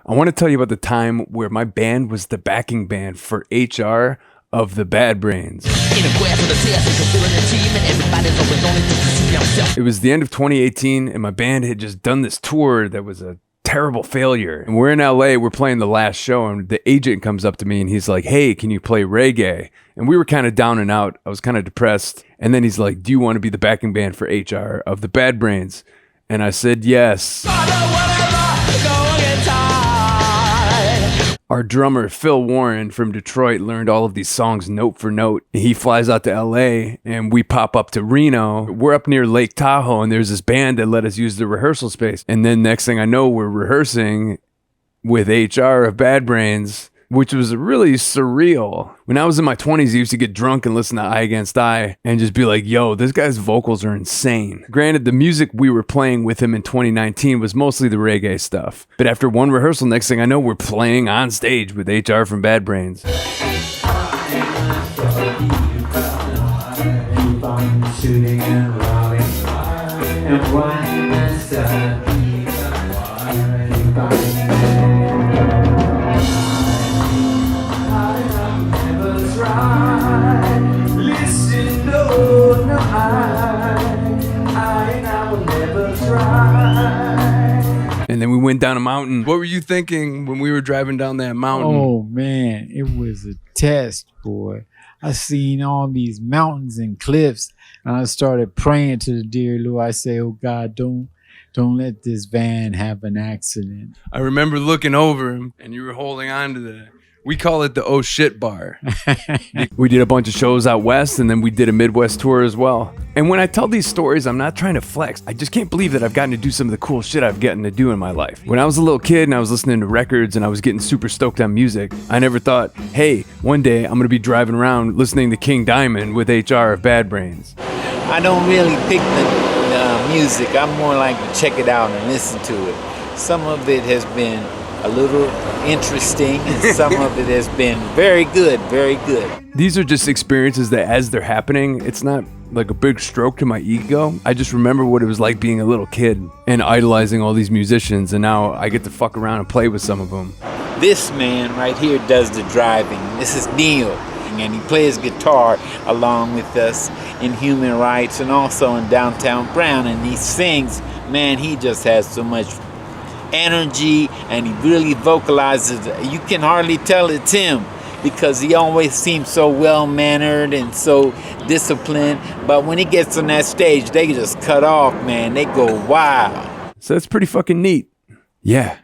I want to tell you about the time where my band was the backing band for HR of the Bad Brains. It was the end of 2018, and my band had just done this tour that was a terrible failure. And we're in LA, we're playing the last show, and the agent comes up to me and he's like, hey, can you play reggae? And we were kind of down and out. I was kind of depressed. And then he's like, do you want to be the backing band for HR of the Bad Brains? And I said, yes. Our drummer, Phil Warren from Detroit, learned all of these songs note for note. He flies out to LA and we pop up to Reno. We're up near Lake Tahoe and there's this band that let us use the rehearsal space. And then next thing I know, we're rehearsing with HR of Bad Brains, which was really surreal. When I was in my 20s, I used to get drunk and listen to Eye Against Eye and just be like, yo, this guy's vocals are insane. Granted, the music we were playing with him in 2019 was mostly the reggae stuff. But after one rehearsal, next thing I know, we're playing on stage with HR from Bad Brains. Shooting and rolling, and one And then we went down a mountain. What were you thinking when we were driving down that mountain? Oh, man, it was a test, boy. I seen all these mountains and cliffs, and I started praying to the dear Lord. I say, oh, God, don't let this van have an accident. I remember looking over him, and you were holding on to we call it the oh shit bar. We did a bunch of shows out west, and then we did a Midwest tour as well. And when I tell these stories, I'm not trying to flex. I just can't believe that I've gotten to do some of the cool shit I've gotten to do in my life. When I was a little kid and I was listening to records and I was getting super stoked on music, I never thought, hey, one day I'm gonna be driving around listening to King Diamond with HR of Bad Brains. I don't really pick the music. I'm more like to check it out and listen to it. Some of it has been a little interesting, and some of it has been very good, very good. These are just experiences that as they're happening, it's not like a big stroke to my ego. I just remember what it was like being a little kid and idolizing all these musicians, and now I get to fuck around and play with some of them. This man right here does the driving. This is Neil, and he plays guitar along with us in Human Rights and also in Downtown Brown, and he sings. Man, he just has so much energy, and he really vocalizes. You can hardly tell it's him because he always seems so well-mannered and so disciplined, but when he gets on that stage, they just cut off, man. They go wild. So that's pretty fucking neat. Yeah.